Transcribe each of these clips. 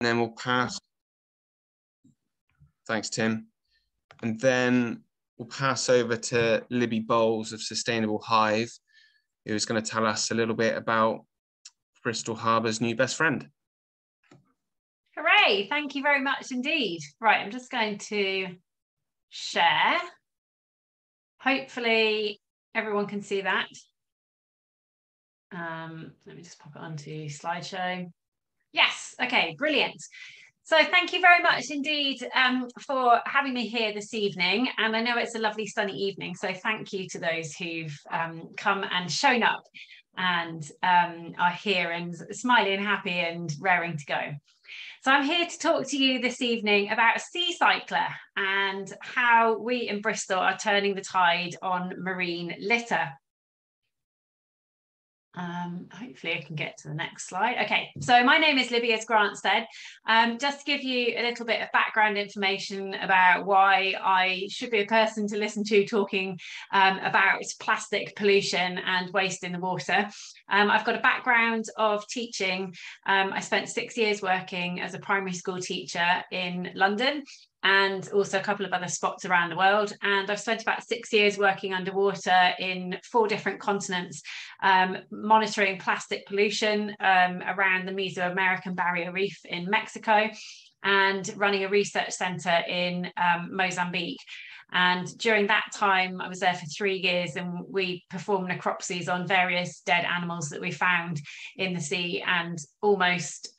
then we'll pass, thanks Tim, and then we'll pass over to Libby Bowles of Sustainable Hive, who's going to tell us a little bit about Bristol Harbour's new best friend. Hooray, thank you very much indeed. Right, I'm just going to share. Hopefully everyone can see that. Let me just pop it onto slideshow. Yes, okay, brilliant. So thank you very much indeed for having me here this evening. And I know it's a lovely sunny evening, so thank you to those who've come and shown up and are here and smiling and happy and raring to go. So I'm here to talk to you this evening about Seacycler and how we in Bristol are turning the tide on marine litter. Hopefully I can get to the next slide. Okay, so my name is Libby, as Grant said. Just to give you a little bit of background information about why I should be a person to listen to talking about plastic pollution and waste in the water. I've got a background of teaching. I spent 6 years working as a primary school teacher in London, and also a couple of other spots around the world. And I've spent about 6 years working underwater in 4 different continents, monitoring plastic pollution around the Mesoamerican Barrier Reef in Mexico, and running a research centre in Mozambique. And during that time, I was there for 3 years, and we performed necropsies on various dead animals that we found in the sea, and almost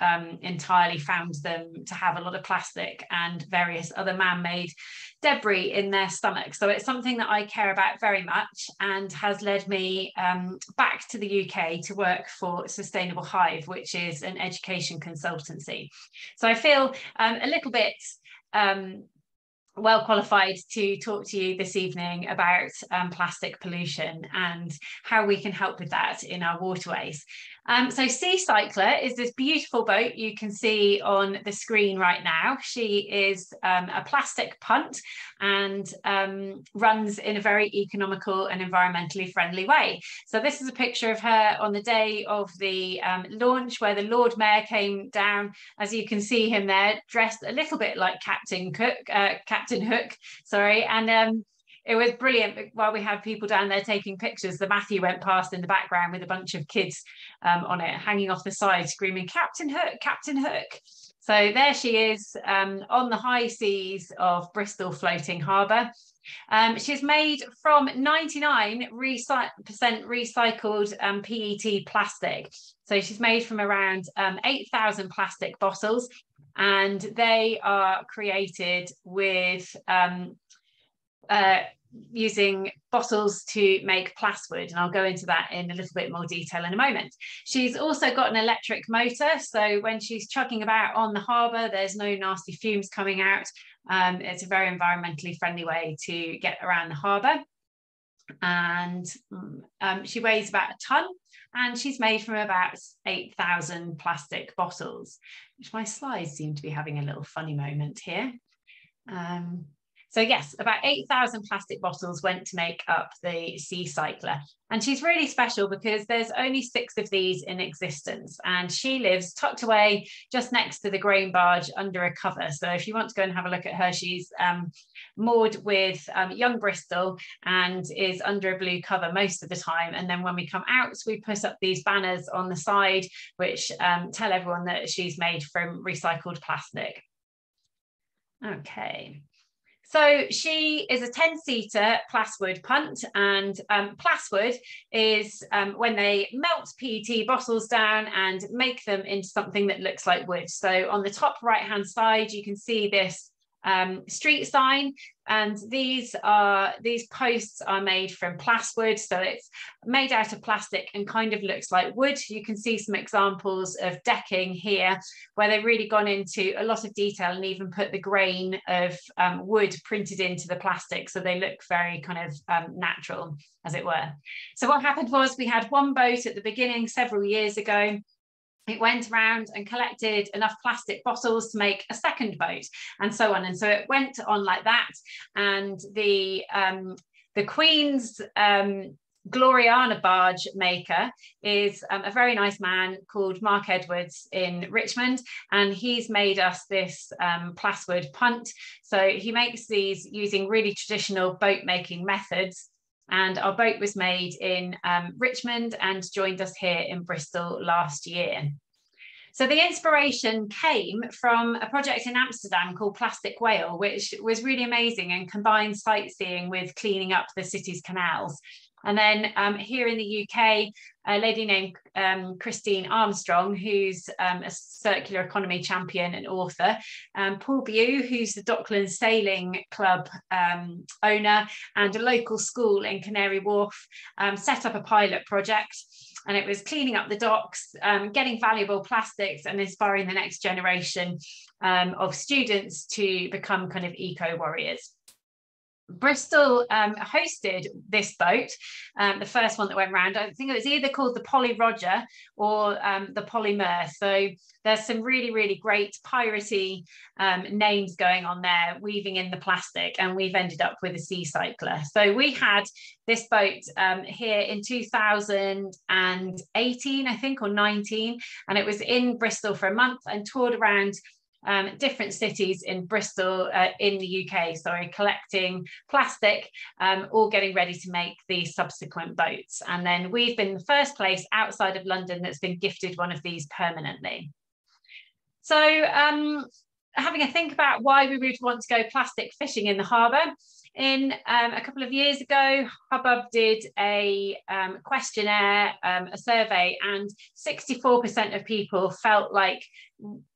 entirely found them to have a lot of plastic and various other man-made debris in their stomach. So it's something that I care about very much, and has led me back to the UK to work for Sustainable Hive, which is an education consultancy. So I feel a little bit well qualified to talk to you this evening about plastic pollution and how we can help with that in our waterways. So Seacycler is this beautiful boat you can see on the screen right now. She is a plastic punt and runs in a very economical and environmentally friendly way. So this is a picture of her on the day of the launch, where the Lord Mayor came down. As you can see him there, dressed a little bit like Captain Hook, sorry, and it was brilliant. While we had people down there taking pictures, the Matthew went past in the background with a bunch of kids on it, hanging off the side, screaming, "Captain Hook, Captain Hook." So there she is on the high seas of Bristol floating harbour. She's made from 99% recycled PET plastic. So she's made from around 8,000 plastic bottles, and they are created with using bottles to make Classwood, and I'll go into that in a little bit more detail in a moment. She's also got an electric motor, so when she's chugging about on the harbour, there's no nasty fumes coming out. It's a very environmentally friendly way to get around the harbour. And she weighs about a tonne, and she's made from about 8,000 plastic bottles, which my slides seem to be having a little funny moment here. So yes, about 8,000 plastic bottles went to make up the Seacycler. And she's really special because there's only 6 of these in existence, and she lives tucked away just next to the grain barge under a cover. So if you want to go and have a look at her, she's moored with Young Bristol and is under a blue cover most of the time. And then when we come out, we put up these banners on the side, which tell everyone that she's made from recycled plastic. Okay. So she is a 10-seater Classwood punt, and Classwood is when they melt PET bottles down and make them into something that looks like wood. So on the top right-hand side, you can see this street sign, and these posts are made from Classwood, so it's made out of plastic and kind of looks like wood. You can see some examples of decking here where they've really gone into a lot of detail and even put the grain of wood printed into the plastic, so they look very kind of natural, as it were. So what happened was, we had one boat at the beginning several years ago. It went around and collected enough plastic bottles to make a second boat, and so on. And so it went on like that. And the Queen's Gloriana barge maker is a very nice man called Mark Edwards in Richmond, and he's made us this Classwood Punt. So he makes these using really traditional boat making methods, and our boat was made in Richmond and joined us here in Bristol last year. So the inspiration came from a project in Amsterdam called Plastic Whale, which was really amazing and combined sightseeing with cleaning up the city's canals. And then here in the UK, a lady named Christine Armstrong, who's a circular economy champion and author, Paul Bew, who's the Docklands Sailing Club owner, and a local school in Canary Wharf, set up a pilot project. And it was cleaning up the docks, getting valuable plastics and inspiring the next generation of students to become kind of eco-warriors. Bristol hosted this boat, the first one that went around. I think it was either called the Polly Roger or the Polly Mer. So there's some really, really great piratey names going on there, weaving in the plastic, and we've ended up with a Seacycler. So we had this boat here in 2018, I think, or 19, and it was in Bristol for a month and toured around different cities in Bristol, in the UK, sorry, collecting plastic, all getting ready to make the subsequent boats. And then we've been the first place outside of London that's been gifted one of these permanently. So having a think about why we would want to go plastic fishing in the harbour. In a couple of years ago, Hubbub did a questionnaire, a survey, and 64% of people felt like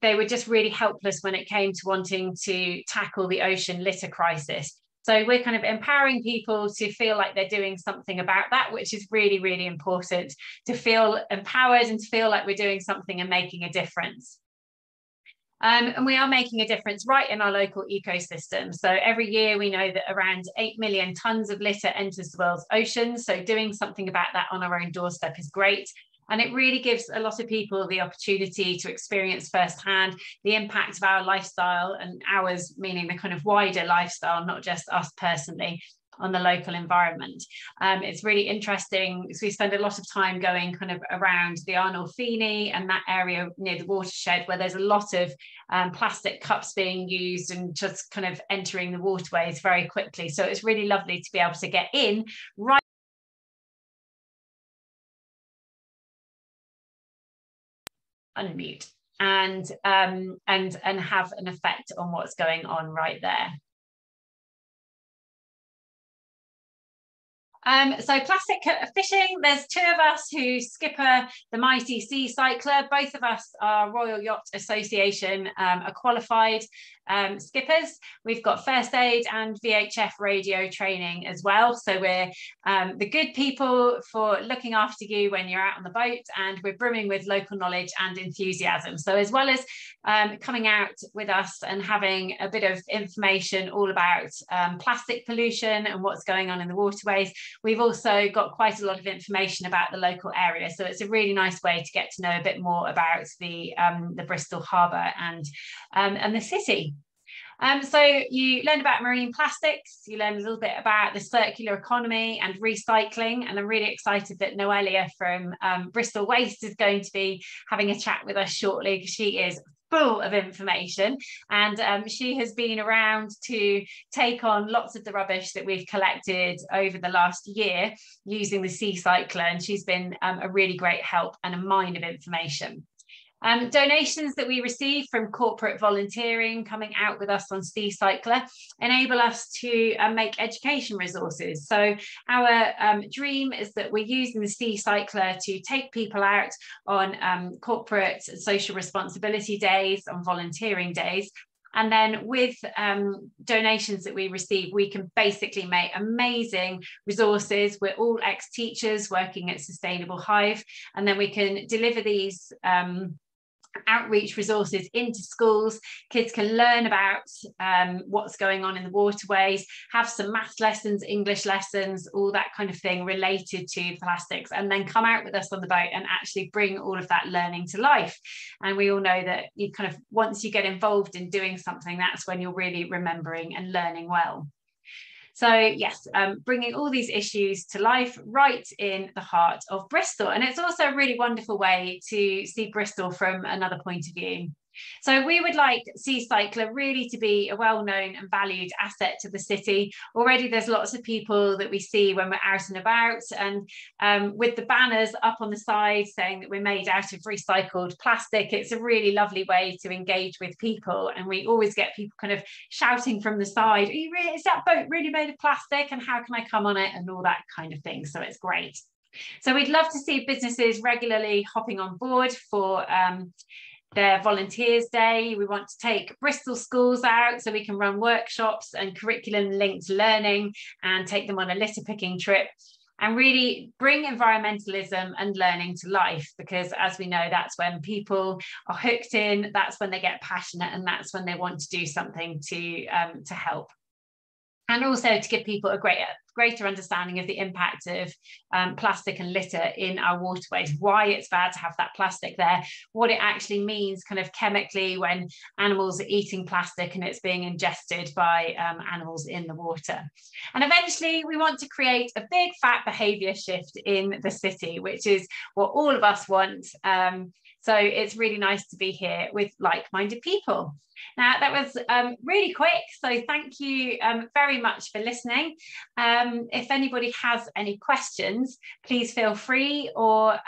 they were just really helpless when it came to wanting to tackle the ocean litter crisis. So we're kind of empowering people to feel like they're doing something about that, which is really, really important, to feel empowered and to feel like we're doing something and making a difference. And we are making a difference right in our local ecosystem. So every year we know that around 8 million tonnes of litter enters the world's oceans. So doing something about that on our own doorstep is great. And it really gives a lot of people the opportunity to experience firsthand the impact of our lifestyle, and ours meaning the kind of wider lifestyle, not just us personally, on the local environment. It's really interesting. So we spend a lot of time going kind of around the Arnolfini and that area near the watershed, where there's a lot of plastic cups being used and just kind of entering the waterways very quickly. So it's really lovely to be able to get in right unmute and have an effect on what's going on right there. So plastic fishing, there's two of us who skipper the mighty Seacycler. Both of us are Royal Yacht Association are qualified skippers. We've got first aid and VHF radio training as well. So we're the good people for looking after you when you're out on the boat, and we're brimming with local knowledge and enthusiasm. So as well as coming out with us and having a bit of information all about plastic pollution and what's going on in the waterways, we've also got quite a lot of information about the local area. So it's a really nice way to get to know a bit more about the Bristol Harbour and the city. So you learned about marine plastics, you learned a little bit about the circular economy and recycling, and I'm really excited that Noelia from Bristol Waste is going to be having a chat with us shortly, because she is full of information, and she has been around to take on lots of the rubbish that we've collected over the last year using the Seacycler, and she's been a really great help and a mine of information. Donations that we receive from corporate volunteering coming out with us on Seacycler enable us to make education resources. So our dream is that we're using the Seacycler to take people out on corporate social responsibility days, on volunteering days. And then with donations that we receive, we can basically make amazing resources. We're all ex-teachers working at Sustainable Hive, and then we can deliver these outreach resources into schools. Kids can learn about what's going on in the waterways, have some maths lessons, English lessons, all that kind of thing related to plastics, and then come out with us on the boat and actually bring all of that learning to life. And we all know that you kind of, once you get involved in doing something, that's when you're really remembering and learning well. So yes, bringing all these issues to life right in the heart of Bristol. And it's also a really wonderful way to see Bristol from another point of view. So we would like Seacycler really to be a well-known and valued asset to the city. Already there's lots of people that we see when we're out and about, and with the banners up on the side saying that we're made out of recycled plastic, it's a really lovely way to engage with people. And we always get people kind of shouting from the side, is that boat really made of plastic, and how can I come on it, and all that kind of thing. So it's great. So we'd love to see businesses regularly hopping on board for their Volunteers Day. We want to take Bristol schools out so we can run workshops and curriculum linked learning and take them on a litter picking trip, and really bring environmentalism and learning to life, because as we know, that's when people are hooked in, that's when they get passionate, and that's when they want to do something to help. And also to give people a greater understanding of the impact of plastic and litter in our waterways, why it's bad to have that plastic there, what it actually means kind of chemically when animals are eating plastic and it's being ingested by animals in the water. And eventually we want to create a big fat behaviour shift in the city, which is what all of us want. So it's really nice to be here with like-minded people. Now, that was really quick, so thank you very much for listening. If anybody has any questions, please feel free, or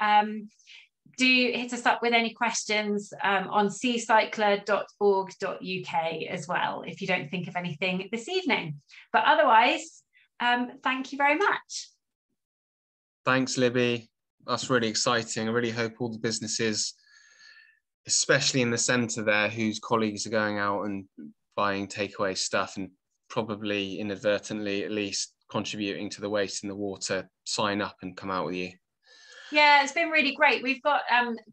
do hit us up with any questions on seacycler.org.uk as well, if you don't think of anything this evening. But otherwise, thank you very much. Thanks, Libby. That's really exciting. I really hope all the businesses, especially in the centre there, whose colleagues are going out and buying takeaway stuff and probably inadvertently at least contributing to the waste in the water, sign up and come out with you. Yeah, it's been really great. We've got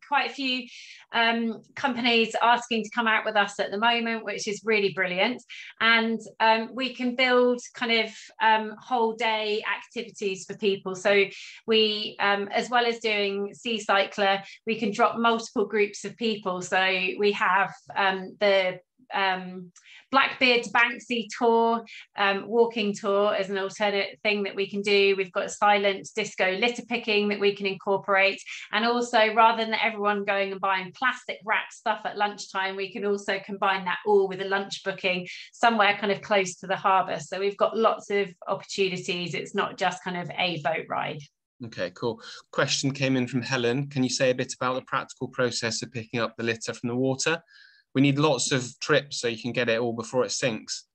quite a few companies asking to come out with us at the moment, which is really brilliant. And we can build kind of whole day activities for people. So we, as well as doing Seacycler, we can drop multiple groups of people. So we have the Blackbeard's Banksy tour, walking tour as an alternate thing that we can do. We've got silent disco litter picking that we can incorporate, and also rather than everyone going and buying plastic wrapped stuff at lunchtime, we can also combine that all with a lunch booking somewhere kind of close to the harbour. So we've got lots of opportunities. It's not just kind of a boat ride. Okay, cool. Question came in from Helen. Can you say a bit about the practical process of picking up the litter from the water? We need lots of trips so you can get it all before it sinks.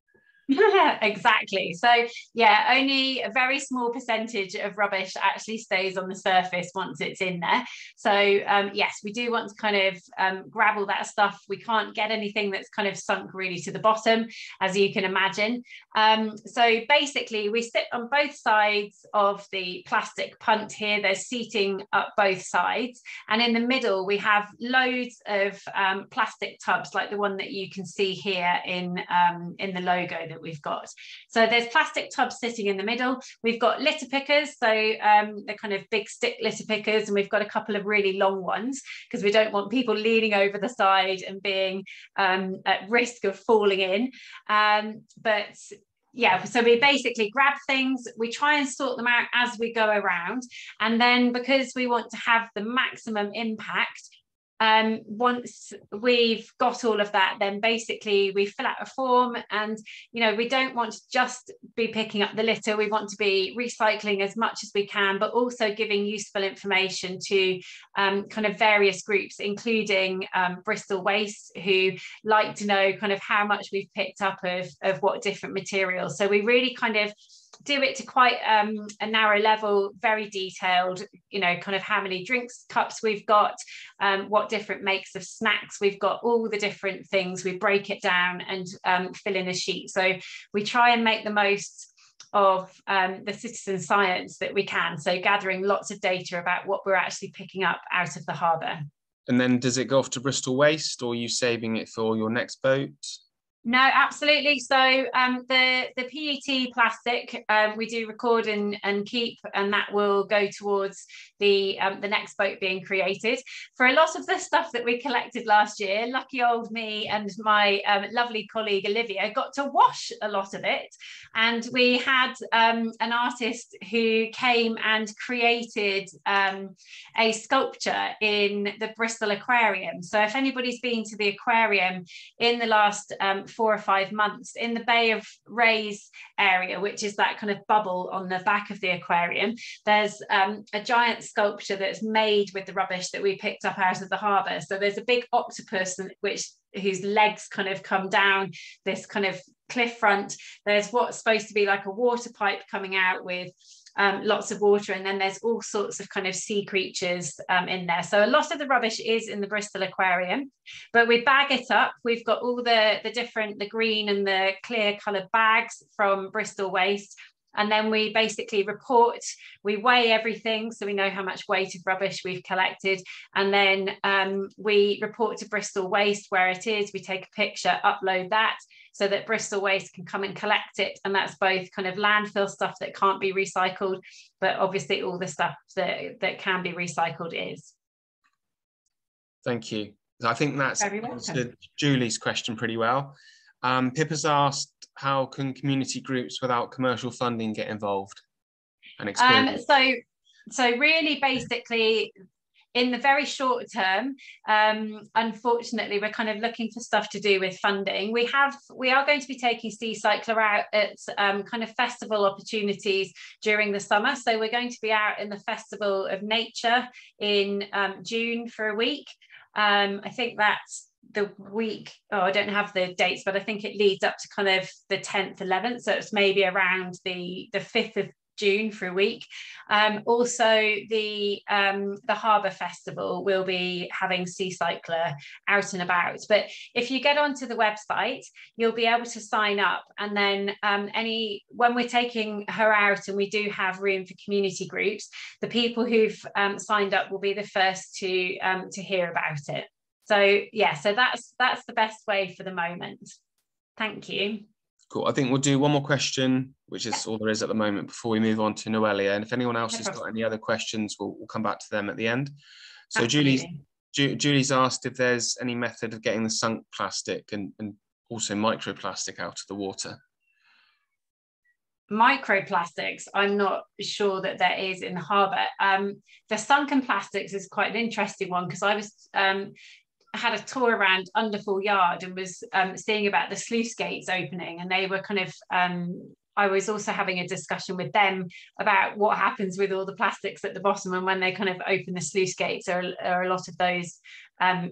Exactly. So yeah, only a very small percentage of rubbish actually stays on the surface once it's in there. So yes, we do want to kind of grab all that stuff. We can't get anything that's kind of sunk really to the bottom, as you can imagine. So basically we sit on both sides of the plastic punt here. There's seating up both sides, and in the middle we have loads of plastic tubs like the one that you can see here in the logo that we've got. So there's plastic tubs sitting in the middle. We've got litter pickers, so they're kind of big stick litter pickers, and we've got a couple of really long ones because we don't want people leaning over the side and being at risk of falling in. But yeah, so we basically grab things, we try and sort them out as we go around, and then because we want to have the maximum impact, once we've got all of that, then basically we fill out a form, and you know, we don't want to just be picking up the litter, we want to be recycling as much as we can, but also giving useful information to kind of various groups, including Bristol Waste, who like to know kind of how much we've picked up of what different materials. So we really kind of do it to quite a narrow level, very detailed, you know, kind of how many drinks cups we've got, what different makes of snacks we've got, all the different things. We break it down and fill in a sheet. So we try and make the most of the citizen science that we can. So gathering lots of data about what we're actually picking up out of the harbour. And then does it go off to Bristol Waste, or are you saving it for your next boat? No, absolutely. So the PET plastic we do record and keep, and that will go towards the next boat being created. For a lot of the stuff that we collected last year, lucky old me and my lovely colleague Olivia got to wash a lot of it, and we had an artist who came and created a sculpture in the Bristol Aquarium. So if anybody's been to the aquarium in the last 4 or 5 months, in the Bay of Rays area, which is that kind of bubble on the back of the aquarium, there's a giant sculpture that's made with the rubbish that we picked up out of the harbour. So there's a big octopus whose legs kind of come down this kind of cliff front. There's what's supposed to be like a water pipe coming out with lots of water, and then there's all sorts of kind of sea creatures in there. So a lot of the rubbish is in the Bristol Aquarium, but we bag it up. We've got all the green and the clear coloured bags from Bristol Waste, and then we basically report, we weigh everything so we know how much weight of rubbish we've collected, and then we report to Bristol Waste where it is. We take a picture, upload that, so that Bristol Waste can come and collect it. And that's both kind of landfill stuff that can't be recycled, but obviously all the stuff that can be recycled is. Thank you. I think that's answered Julie's question pretty well. Pippa's asked, how can community groups without commercial funding get involved and experience? So really, basically, in the very short term, unfortunately, we're kind of looking for stuff to do with funding. We are going to be taking Seacycler out at kind of festival opportunities during the summer. So we're going to be out in the Festival of Nature in June for a week. I think that's the week, I don't have the dates, but I think it leads up to kind of the 10th, 11th. So it's maybe around the 5th of June for a week. Also, the Harbour Festival will be having Seacycler out and about. But if you get onto the website, you'll be able to sign up, and then when we're taking her out and we do have room for community groups, the people who've signed up will be the first to hear about it. So yeah, so that's the best way for the moment. Thank you. Cool. I think we'll do one more question, which is all there is at the moment, before we move on to Noelia. And if anyone else has got any other questions, we'll come back to them at the end. So Julie's asked if there's any method of getting the sunk plastic and also microplastic out of the water. Microplastics, I'm not sure that there is in the harbour. The sunken plastics is quite an interesting one, because I was had a tour around Underfall Yard and was seeing about the sluice gates opening, and they were kind of I was also having a discussion with them about what happens with all the plastics at the bottom, and when they kind of open the sluice gates, are a lot of those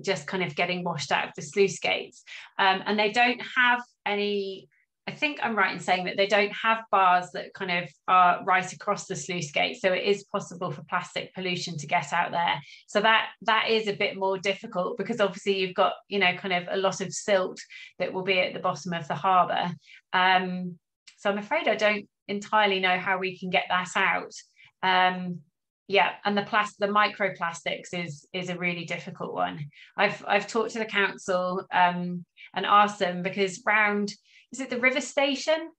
just kind of getting washed out of the sluice gates, and they don't have any. I think I'm right in saying that they don't have bars that kind of are right across the sluice gate. So it is possible for plastic pollution to get out there. So that is a bit more difficult, because obviously you've got, kind of a lot of silt that will be at the bottom of the harbour. So I'm afraid I don't entirely know how we can get that out. Yeah, and the microplastics is a really difficult one. I've talked to the council and asked them, because is it the River Station,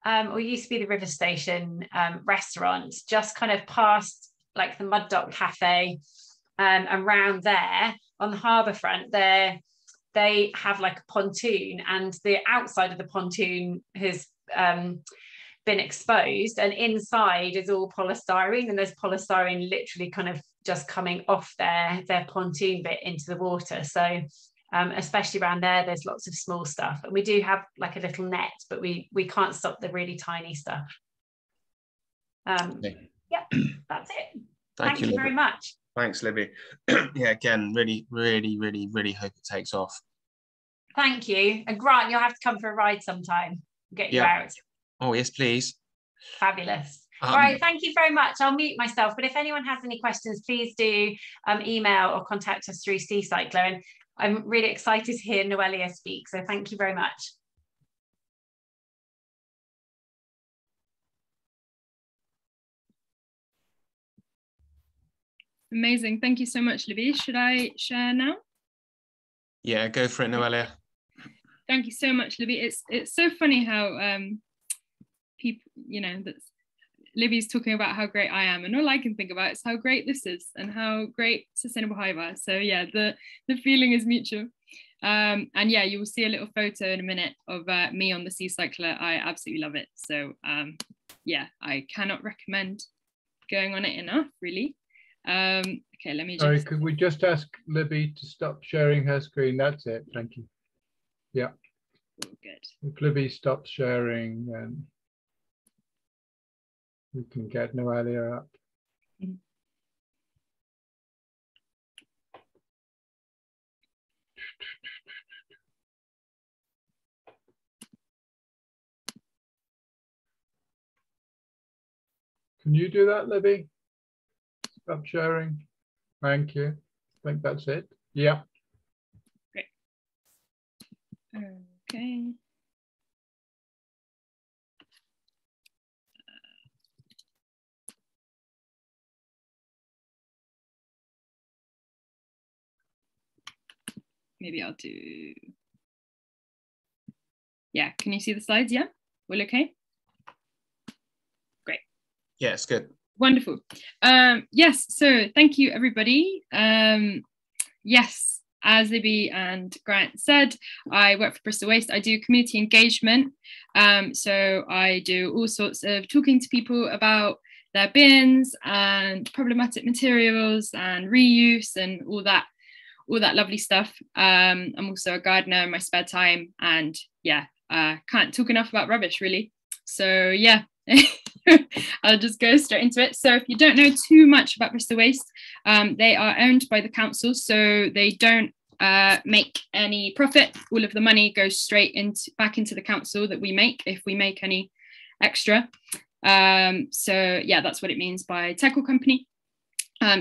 or used to be the River Station restaurant, just kind of past like the Mud Dock Cafe, and round there on the harbour front there, they have like a pontoon, and the outside of the pontoon has been exposed, and inside is all polystyrene, and there's polystyrene literally kind of just coming off their pontoon bit into the water. So especially around there's lots of small stuff, and we do have like a little net, but we can't stop the really tiny stuff. Okay. Yeah, that's it. Thank you Libby. very much. Thanks, Libby. Yeah, again, really hope it takes off. Thank you. And Grant, you'll have to come for a ride sometime. Get you out. Oh, yes, please. Fabulous. All right, thank you very much. I'll mute myself, but if anyone has any questions, please do email or contact us through Seacycler. And I'm really excited to hear Noelia speak, so thank you very much. Amazing. Thank you so much, Libby. Should I share now? Yeah, go for it, Noelia. Thank you so much, Libby. It's so funny how people, that's Libby's talking about how great I am, and all I can think about is how great this is and how great Sustainable Hive are. So yeah, the feeling is mutual. And yeah, you will see a little photo in a minute of me on the Seacycler. I absolutely love it. So yeah, I cannot recommend going on it enough, really. Okay, let me just... Sorry, could we just ask Libby to stop sharing her screen? That's it, thank you. Yeah. Good. If Libby stops sharing, we can get Noelia up. Mm-hmm. Can you do that, Libby? Stop sharing. Thank you. I think that's it. Yeah. Great. Okay. Maybe I'll do... Yeah, can you see the slides? Yeah, all okay? Great. Yeah, it's good. Wonderful. Yes, so thank you, everybody. Yes, as Libby and Grant said, I work for Bristol Waste. I do community engagement. So I do all sorts of talking to people about their bins and problematic materials and reuse and all that lovely stuff. I'm also a gardener in my spare time, and yeah, can't talk enough about rubbish, really. So yeah, I'll just go straight into it. So if you don't know too much about Bristol Waste, they are owned by the council, so they don't make any profit. All of the money goes straight back into the council that we make, if we make any extra. So yeah, that's what it means by tackle company.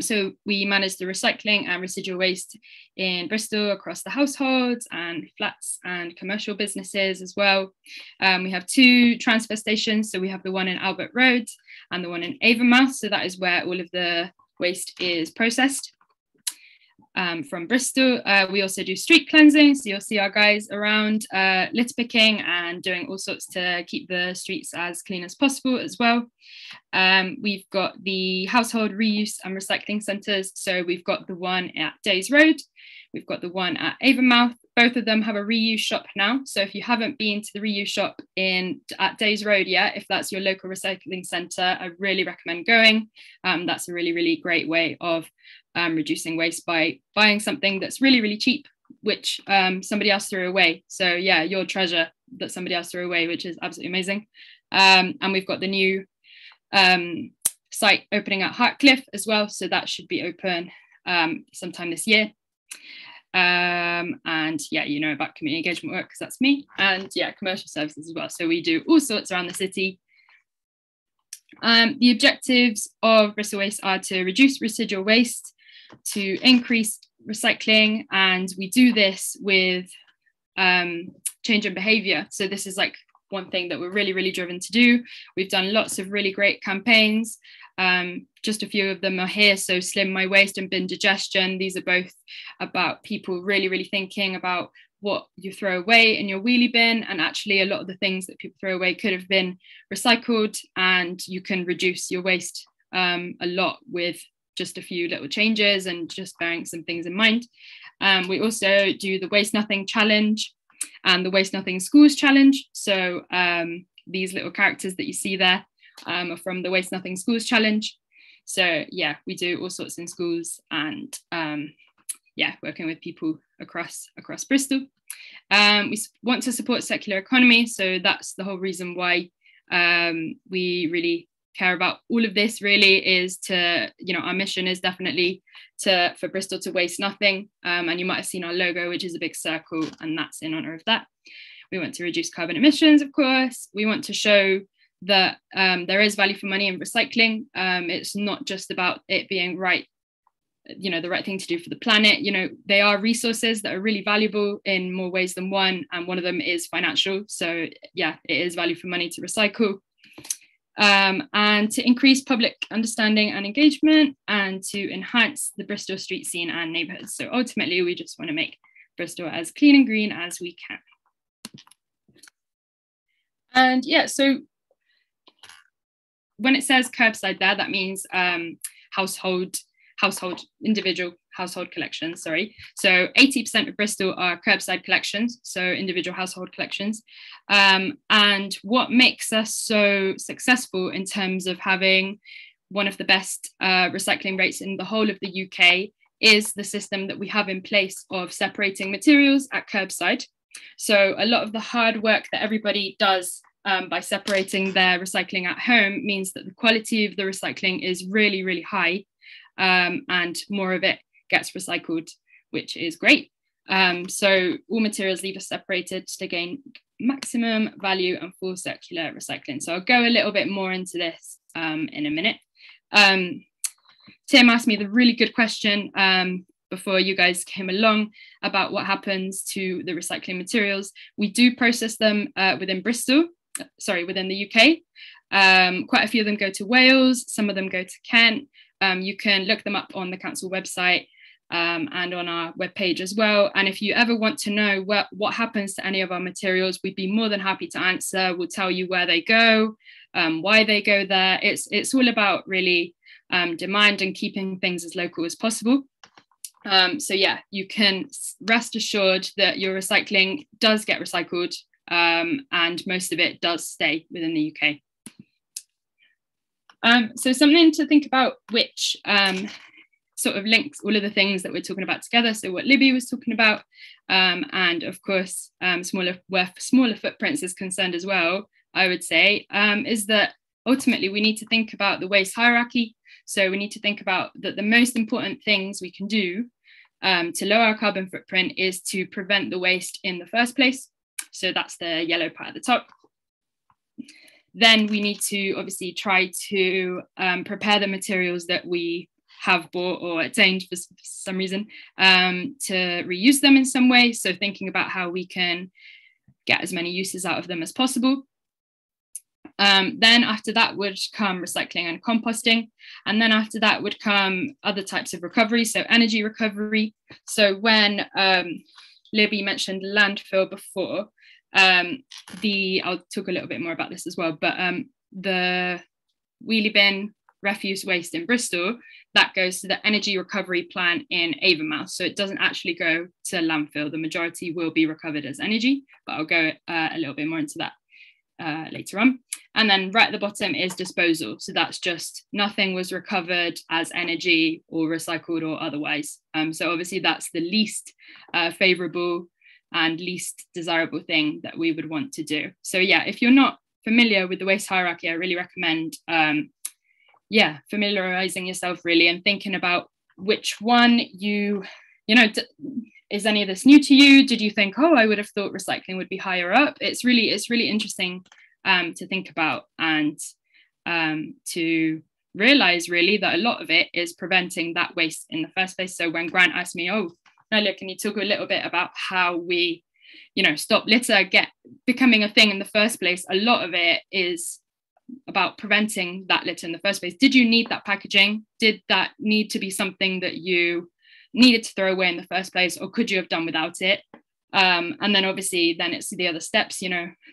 So we manage the recycling and residual waste in Bristol across the households and flats and commercial businesses as well. We have 2 transfer stations. So we have the one in Albert Road and the one in Avonmouth. So that is where all of the waste is processed from Bristol. We also do street cleansing. So you'll see our guys around litter picking and doing all sorts to keep the streets as clean as possible as well. We've got the household reuse and recycling centres. So we've got the one at Days Road, we've got the one at Avonmouth. Both of them have a reuse shop now. So if you haven't been to the reuse shop at Days Road yet, if that's your local recycling centre, I really recommend going. That's a really, really great way of reducing waste by buying something that's really, really cheap, which somebody else threw away. So yeah, your treasure that somebody else threw away, which is absolutely amazing. And we've got the new site opening at Hartcliffe as well, so that should be open sometime this year. And yeah, you know about community engagement work because that's me, and yeah, commercial services as well. So we do all sorts around the city. The objectives of Bristol Waste are to reduce residual waste, to increase recycling, and we do this with change in behaviour. So this is like one thing that we're really, really driven to do. We've done lots of really great campaigns. Just a few of them are here. So Slim My Waste and Bin Digestion. These are both about people really, really thinking about what you throw away in your wheelie bin. And actually a lot of the things that people throw away could have been recycled, and you can reduce your waste a lot with just a few little changes and just bearing some things in mind. We also do the Waste Nothing Challenge and the Waste Nothing Schools Challenge. So these little characters that you see there are from the Waste Nothing Schools Challenge. So yeah, we do all sorts in schools, and yeah, working with people across Bristol. We want to support circular economy, so that's the whole reason why we really care about all of this. Really is to, you know, our mission is definitely for Bristol to waste nothing, and you might have seen our logo, which is a big circle, and that's in honor of that. We want to reduce carbon emissions, of course. We want to show that there is value for money in recycling. It's not just about it being right, you know, the right thing to do for the planet. You know, they are resources that are really valuable in more ways than one, and one of them is financial. So yeah, it is value for money to recycle. And to increase public understanding and engagement, and to enhance the Bristol street scene and neighbourhoods. So ultimately, we just want to make Bristol as clean and green as we can. And yeah, so when it says curbside there, that means individual household collections, sorry. So 80% of Bristol are curbside collections, so individual household collections. And what makes us so successful in terms of having one of the best recycling rates in the whole of the UK is the system that we have in place of separating materials at curbside. So a lot of the hard work that everybody does by separating their recycling at home means that the quality of the recycling is really, really high, and more of it gets recycled, which is great. So all materials leave us separated to gain maximum value and full circular recycling. So I'll go a little bit more into this in a minute. Tim asked me the really good question before you guys came along about what happens to the recycling materials. We do process them within the UK. Quite a few of them go to Wales, some of them go to Kent. You can look them up on the council website and on our webpage as well. And if you ever want to know what happens to any of our materials, we'd be more than happy to answer. We'll tell you where they go, why they go there. It's all about really demand and keeping things as local as possible. So yeah, you can rest assured that your recycling does get recycled, and most of it does stay within the UK. So something to think about, which sort of links all of the things that we're talking about together. So what Libby was talking about, and of course, where smaller footprints is concerned as well, I would say, is that ultimately we need to think about the waste hierarchy. So we need to think about that the most important things we can do to lower our carbon footprint is to prevent the waste in the first place. So that's the yellow part at the top. Then we need to obviously try to prepare the materials that we have bought or attained for some reason to reuse them in some way. So thinking about how we can get as many uses out of them as possible. Then after that would come recycling and composting. And then after that would come other types of recovery, so energy recovery. So when Libby mentioned landfill before, I'll talk a little bit more about this as well, but the wheelie bin refuse waste in Bristol, that goes to the energy recovery plant in Avonmouth. So it doesn't actually go to landfill. The majority will be recovered as energy, but I'll go a little bit more into that later on. And then right at the bottom is disposal. So that's just nothing was recovered as energy or recycled or otherwise. So obviously that's the least favourable and least desirable thing that we would want to do. So yeah, if you're not familiar with the waste hierarchy, I really recommend familiarising yourself really and thinking about which one is any of this new to you? Did you think, oh, I would have thought recycling would be higher up? It's really interesting to think about and to realise really that a lot of it is preventing that waste in the first place. So when Grant asked me, oh, Lydia, can you talk a little bit about how we, stop litter becoming a thing in the first place? A lot of it is about preventing that litter in the first place. Did you need that packaging? Did that need to be something that you needed to throw away in the first place, or could you have done without it? And then obviously then it's the other steps,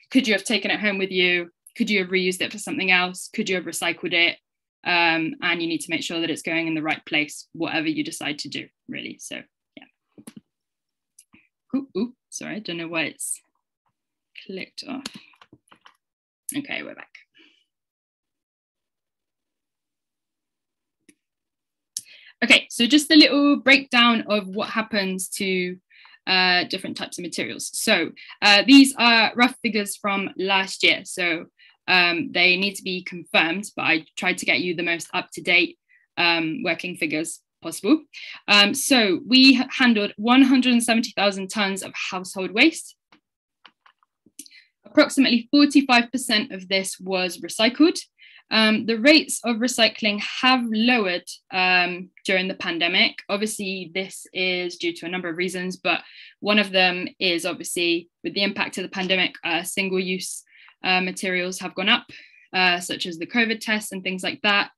could you have taken it home with you? Could you have reused it for something else? Could you have recycled it? And you need to make sure that it's going in the right place, whatever you decide to do, really. So yeah. Ooh, sorry, I don't know why it's clicked off. Okay, we're back. Okay, so just a little breakdown of what happens to different types of materials. So these are rough figures from last year, so they need to be confirmed, but I tried to get you the most up-to-date working figures possible. So we handled 170,000 tonnes of household waste. Approximately 45% of this was recycled. The rates of recycling have lowered during the pandemic. Obviously, this is due to a number of reasons, but one of them is obviously with the impact of the pandemic, single-use materials have gone up, such as the COVID tests and things like that.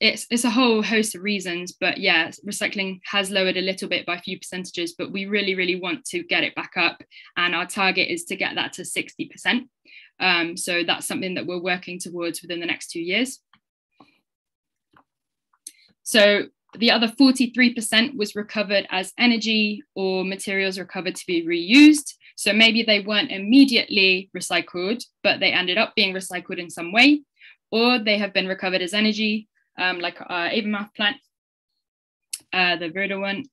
it's a whole host of reasons, but yeah, recycling has lowered a little bit by a few percentages, but we really want to get it back up, and our target is to get that to 60%. So that's something that we're working towards within the next 2 years. So the other 43% was recovered as energy or materials recovered to be reused. So maybe they weren't immediately recycled, but they ended up being recycled in some way, or they have been recovered as energy, like our Avonmouth plant, the Viridor one,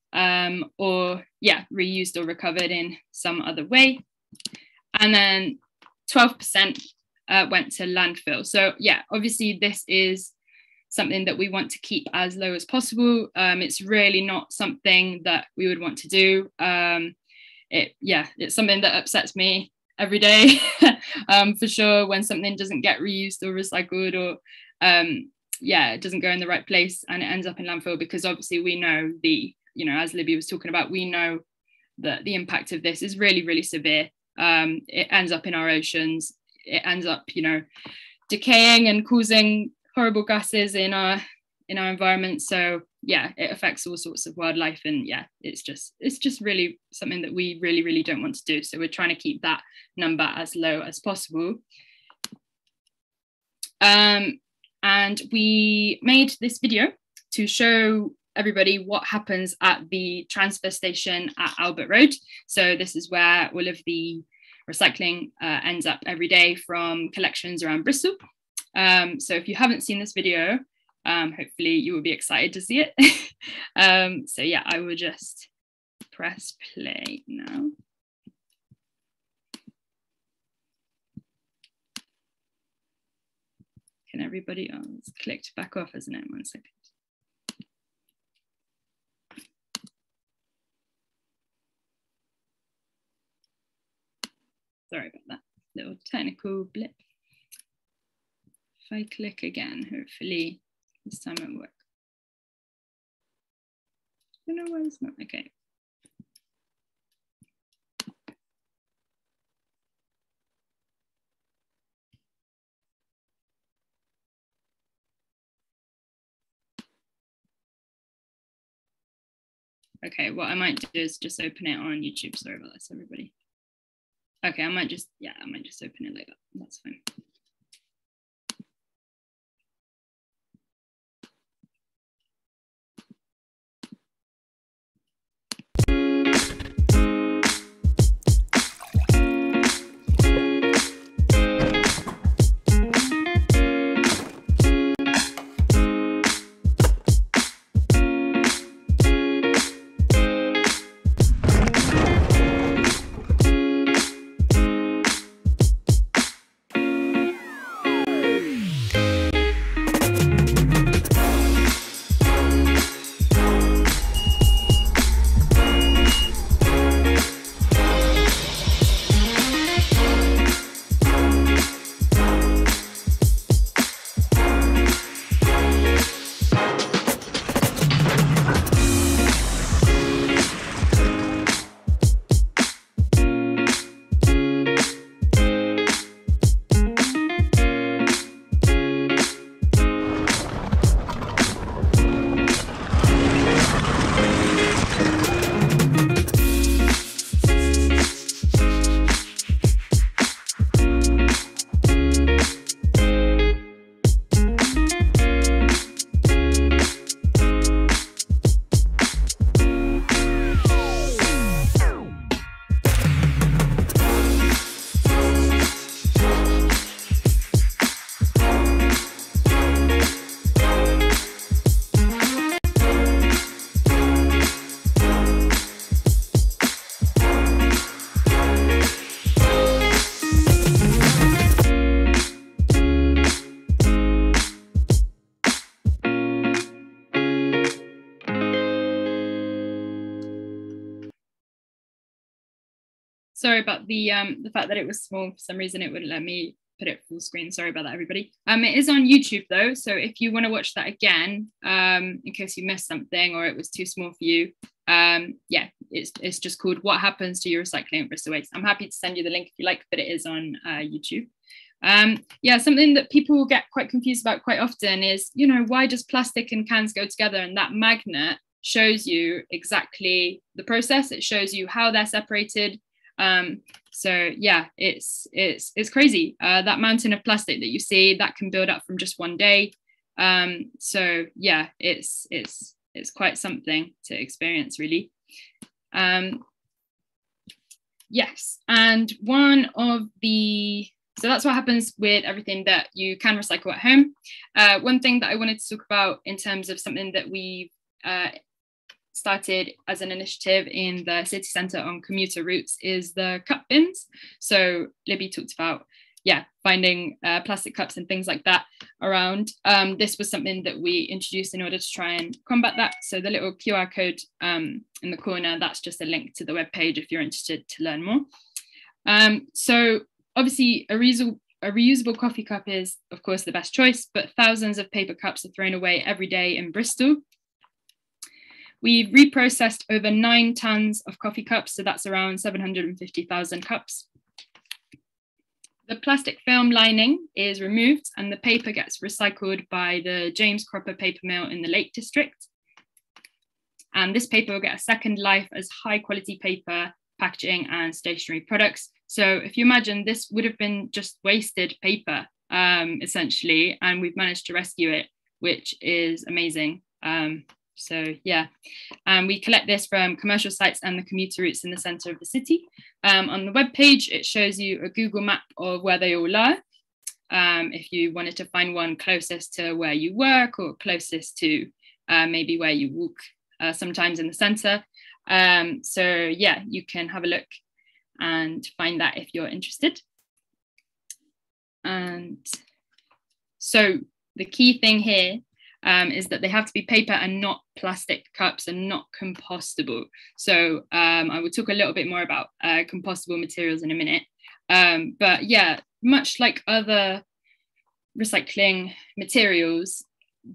or yeah, reused or recovered in some other way. And then 12% went to landfill. So yeah, obviously this is something that we want to keep as low as possible. It's really not something that we would want to do. It's something that upsets me every day, for sure, when something doesn't get reused or recycled, or it doesn't go in the right place and it ends up in landfill, because obviously we know as Libby was talking about, we know that the impact of this is really severe. It ends up in our oceans, it ends up, decaying and causing horrible gases in our environment. So yeah, it affects all sorts of wildlife, and yeah, it's just really something that we really don't want to do. So we're trying to keep that number as low as possible. And we made this video to show everybody what happens at the transfer station at Albert Road. So this is where all of the recycling ends up every day from collections around Bristol. So if you haven't seen this video, hopefully you will be excited to see it. So yeah, I will just press play now. Can everybody, it's clicked back off, isn't it? 1 second. Sorry about that little technical blip. If I click again, hopefully this time it'll work. I don't know why it's not, okay. Okay, what I might do is just open it on YouTube. Sorry about this, everybody. Okay, I might just open it like that. That's fine. Sorry about the fact that it was small. For some reason, it wouldn't let me put it full screen. Sorry about that, everybody. It is on YouTube though, so if you want to watch that again, in case you missed something or it was too small for you, yeah, it's just called "What Happens to Your Recycling at Bristol Waste." I'm happy to send you the link if you like, but it is on YouTube. Yeah, something that people get quite confused about quite often is, you know, why does plastic and cans go together? And that magnet shows you exactly the process. It shows you how they're separated. So yeah, it's crazy. That mountain of plastic that you see, that can build up from just one day. So yeah, it's quite something to experience, really. Yes, and so that's what happens with everything that you can recycle at home. One thing that I wanted to talk about in terms of something that we've started as an initiative in the city centre on commuter routes is the cup bins. So Libby talked about, yeah, finding plastic cups and things like that around. This was something that we introduced in order to try and combat that. So the little QR code in the corner, that's just a link to the webpage if you're interested to learn more. So obviously a reusable coffee cup is of course the best choice, but thousands of paper cups are thrown away every day in Bristol. We've reprocessed over 9 tons of coffee cups, so that's around 750,000 cups. The plastic film lining is removed and the paper gets recycled by the James Cropper paper mill in the Lake District. And this paper will get a second life as high quality paper, packaging and stationery products. So if you imagine, this would have been just wasted paper, essentially, and we've managed to rescue it, which is amazing. So yeah, we collect this from commercial sites and the commuter routes in the centre of the city. On the webpage, it shows you a Google map of where they all are. If you wanted to find one closest to where you work or closest to maybe where you walk sometimes in the centre. So yeah, you can have a look and find that if you're interested. And so the key thing here is that they have to be paper and not plastic cups and not compostable. So I will talk a little bit more about compostable materials in a minute. But yeah, much like other recycling materials,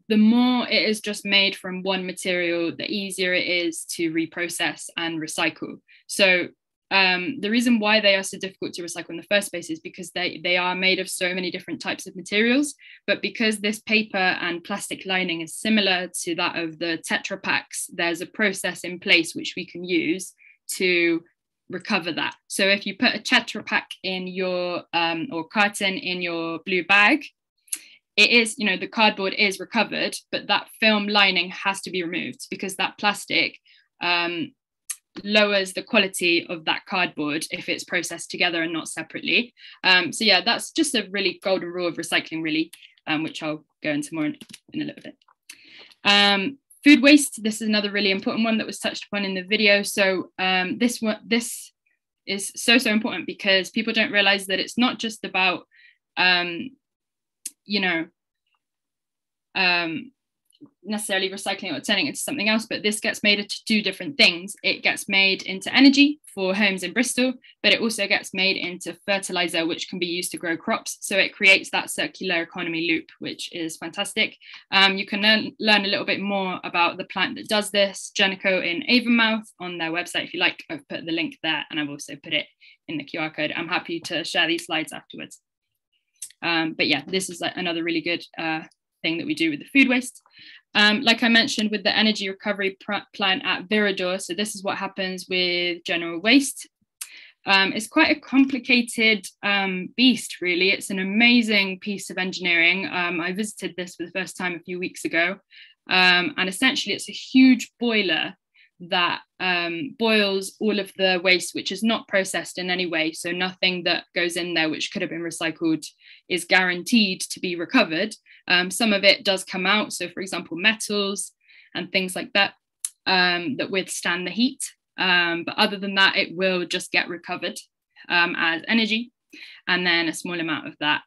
the more it is just made from one material, the easier it is to reprocess and recycle. So the reason why they are so difficult to recycle in the first place is because they are made of so many different types of materials, but because this paper and plastic lining is similar to that of the Tetra Paks, there's a process in place which we can use to recover that. So if you put a Tetra Pak in your or carton in your blue bag, it is, you know, the cardboard is recovered, but that film lining has to be removed because that plastic lowers the quality of that cardboard if it's processed together and not separately. So yeah, that's just a really golden rule of recycling, really, which I'll go into more in a little bit. Food waste, this is another really important one that was touched upon in the video. So this is so important because people don't realize that it's not just about necessarily recycling or turning it into something else, but this gets made into 2 different things. It gets made into energy for homes in Bristol, but it also gets made into fertilizer, which can be used to grow crops. So it creates that circular economy loop, which is fantastic. You can learn a little bit more about the plant that does this, Jenico in Avonmouth, on their website if you like. I've put the link there and I've also put it in the QR code. I'm happy to share these slides afterwards. But yeah, this is another really good thing that we do with the food waste. Like I mentioned with the energy recovery plant at Viridor, so this is what happens with general waste. It's quite a complicated beast, really. It's an amazing piece of engineering. I visited this for the first time a few weeks ago, and essentially it's a huge boiler that boils all of the waste which is not processed in any way, so nothing that goes in there which could have been recycled is guaranteed to be recovered. Some of it does come out, so for example metals and things like that that withstand the heat, but other than that it will just get recovered as energy, and then a small amount of that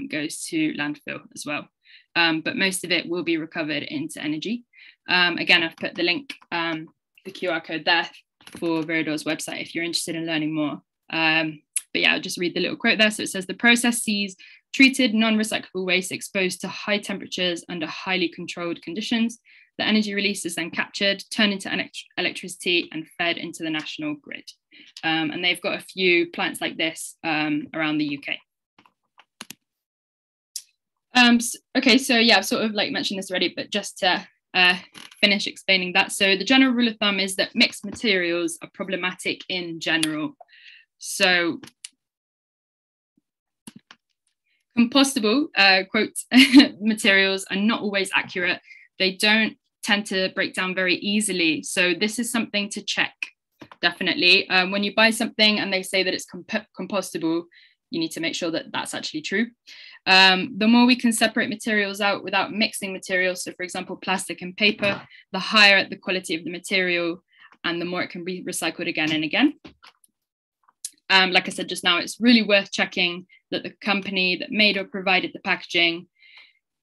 goes to landfill as well, but most of it will be recovered into energy. Again, I've put the link, the QR code there for Viridor's website if you're interested in learning more. But yeah, I'll just read the little quote there. So it says, the process sees treated non-recyclable waste exposed to high temperatures under highly controlled conditions. The energy release is then captured, turned into electricity and fed into the national grid. And they've got a few plants like this around the UK. Okay, so yeah, I've sort of like mentioned this already, but just to finish explaining that. So the general rule of thumb is that mixed materials are problematic in general. So compostable, quote, materials are not always accurate. They don't tend to break down very easily. So this is something to check, definitely. When you buy something and they say that it's compostable, you need to make sure that that's actually true. The more we can separate materials out without mixing materials, so for example, plastic and paper, the higher the quality of the material and the more it can be recycled again and again. Like I said just now, it's really worth checking that the company that made or provided the packaging,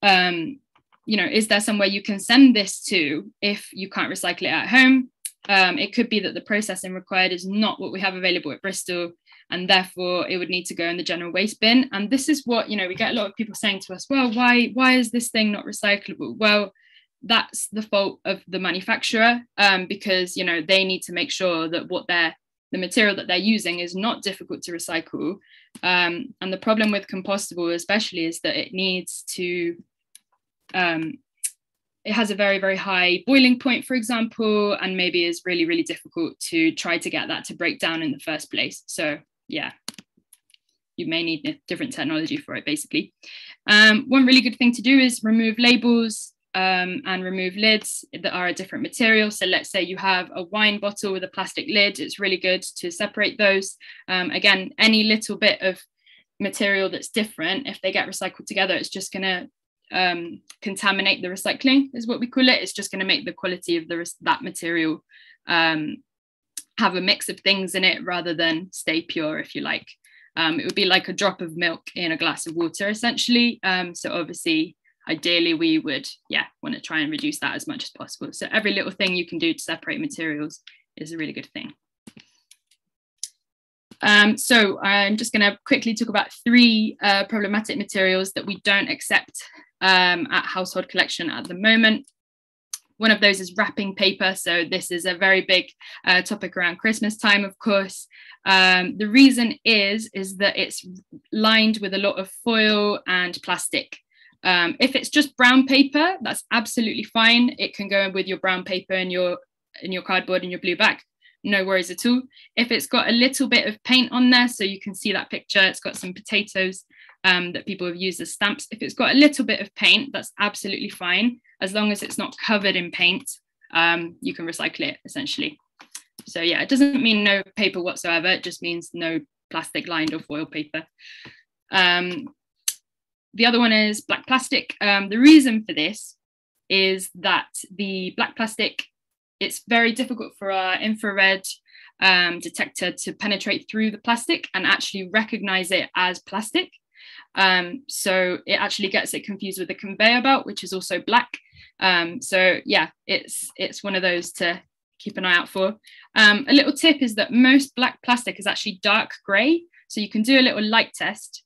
you know, is there somewhere you can send this to if you can't recycle it at home? It could be that the processing required is not what we have available at Bristol, and therefore it would need to go in the general waste bin. And this is what, you know, we get a lot of people saying to us, well, why is this thing not recyclable? Well, that's the fault of the manufacturer, because, you know, they need to make sure that the material that they're using is not difficult to recycle. And the problem with compostable especially is that it needs to, it has a very, very high boiling point, for example, and maybe is really, really difficult to try to get that to break down in the first place. So yeah, you may need a different technology for it, basically. One really good thing to do is remove labels and remove lids that are a different material. So let's say you have a wine bottle with a plastic lid, it's really good to separate those. Again, any little bit of material that's different, if they get recycled together, it's just going to contaminate the recycling, is what we call it. It's just going to make the quality of that material have a mix of things in it rather than stay pure, if you like. It would be like a drop of milk in a glass of water, essentially. So obviously, ideally, we would, want to try and reduce that as much as possible. So every little thing you can do to separate materials is a really good thing. So I'm just going to quickly talk about 3 problematic materials that we don't accept at household collection at the moment. One of those is wrapping paper. So this is a very big topic around Christmas time, of course. The reason is that it's lined with a lot of foil and plastic. If it's just brown paper, that's absolutely fine. It can go with your brown paper and your cardboard and your blue back. No worries at all. If it's got a little bit of paint on there, so you can see that picture, it's got some potatoes that people have used as stamps. If it's got a little bit of paint, that's absolutely fine. As long as it's not covered in paint, you can recycle it, essentially. So yeah, it doesn't mean no paper whatsoever. It just means no plastic lined or foil paper. The other one is black plastic. The reason for this is that the black plastic, it's very difficult for our infrared detector to penetrate through the plastic and actually recognize it as plastic. So it actually gets it confused with the conveyor belt, which is also black. So yeah, it's one of those to keep an eye out for. A little tip is that most black plastic is actually dark grey. So you can do a little light test.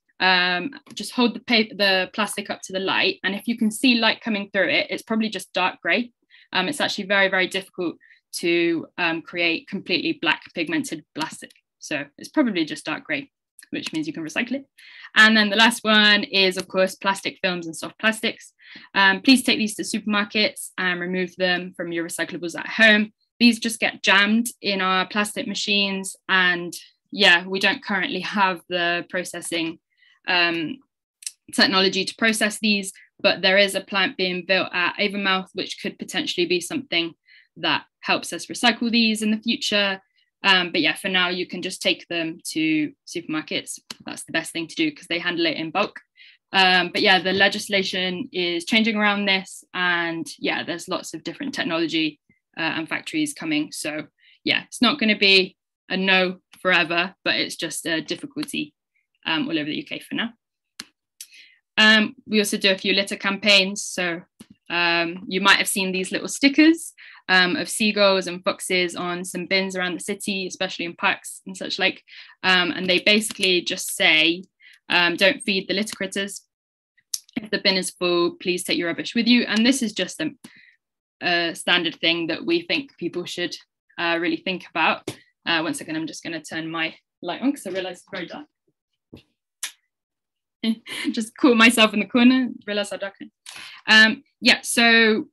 Just hold the plastic up to the light, and if you can see light coming through it, it's probably just dark grey. It's actually very, very difficult to create completely black pigmented plastic. So it's probably just dark grey, which means you can recycle it. And then the last one is, of course, plastic films and soft plastics. Please take these to supermarkets and remove them from your recyclables at home. These just get jammed in our plastic machines, and yeah, we don't currently have the processing technology to process these, but there is a plant being built at Avonmouth which could potentially be something that helps us recycle these in the future. But yeah, for now you can just take them to supermarkets. That's the best thing to do because they handle it in bulk. But yeah, the legislation is changing around this, and yeah, there's lots of different technology and factories coming. So yeah, it's not going to be a no forever, but it's just a difficulty all over the UK for now. We also do a few litter campaigns. So you might have seen these little stickers of seagulls and foxes on some bins around the city, especially in parks and such like. And they basically just say, don't feed the litter critters. If the bin is full, please take your rubbish with you. And this is just a standard thing that we think people should really think about. One second, I'm just going to turn my light on because I realise it's very dark. Just caught myself in the corner, realised I ducked. Yeah, so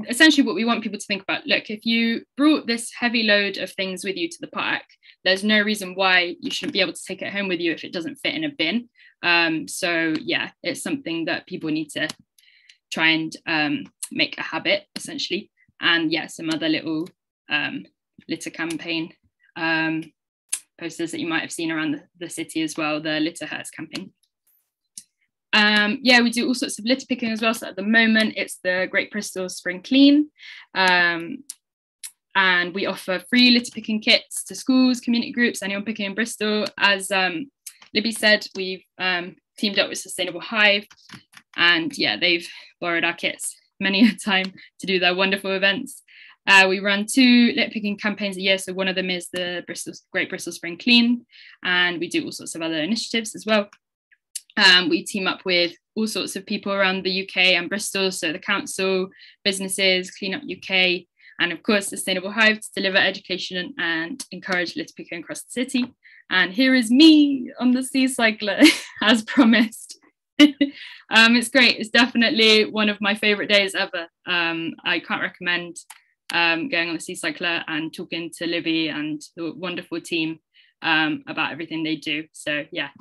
essentially what we want people to think about, look, if you brought this heavy load of things with you to the park, there's no reason why you shouldn't be able to take it home with you if it doesn't fit in a bin. So yeah, it's something that people need to try and make a habit, essentially. And yeah, some other little litter campaign posters that you might have seen around the city as well, the Litter Hurts campaign. Yeah, we do all sorts of litter picking as well. So at the moment, it's the Great Bristol Spring Clean. And we offer free litter picking kits to schools, community groups, anyone picking in Bristol. As Libby said, we've teamed up with Sustainable Hive. And yeah, they've borrowed our kits many a time to do their wonderful events. We run 2 litter picking campaigns a year. So one of them is the Great Bristol Spring Clean. And we do all sorts of other initiatives as well. We team up with all sorts of people around the UK and Bristol, so the council, businesses, Clean Up UK, and of course Sustainable Hive to deliver education and encourage litter picking across the city. And here is me on the Seacycler, as promised. It's great. It's definitely one of my favourite days ever. I can't recommend going on the Seacycler and talking to Libby and the wonderful team about everything they do. So yeah.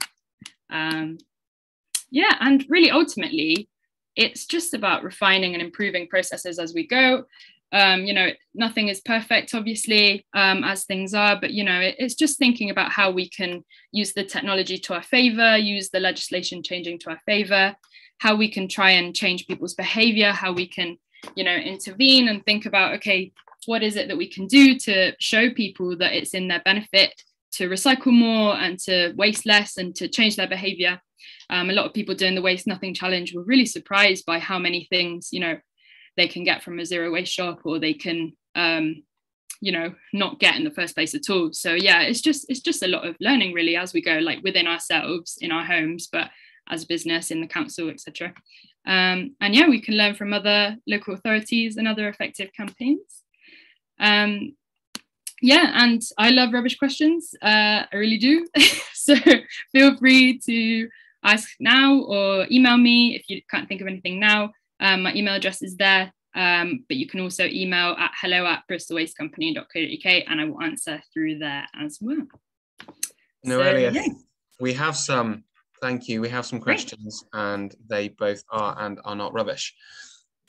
Yeah, and really ultimately, it's just about refining and improving processes as we go. You know, nothing is perfect, obviously, as things are, but, you know, it's just thinking about how we can use the technology to our favour, use the legislation changing to our favour, how we can try and change people's behaviour, how we can, you know, intervene and think about, okay, what is it that we can do to show people that it's in their benefit to recycle more and to waste less and to change their behaviour. A lot of people doing the Waste Nothing Challenge were really surprised by how many things, you know, they can get from a zero waste shop, or they can, you know, not get in the first place at all. So yeah, it's just a lot of learning really as we go, like within ourselves, in our homes, but as a business, in the council, etc. And yeah, we can learn from other local authorities and other effective campaigns. Yeah, and I love rubbish questions. I really do. So feel free to ask now or email me if you can't think of anything now. My email address is there, but you can also email at hello@bristolwastecompany.co.uk and I will answer through there as well. Noelia, so, yeah. We have some, thank you, we have some Great. questions and they both are and are not rubbish,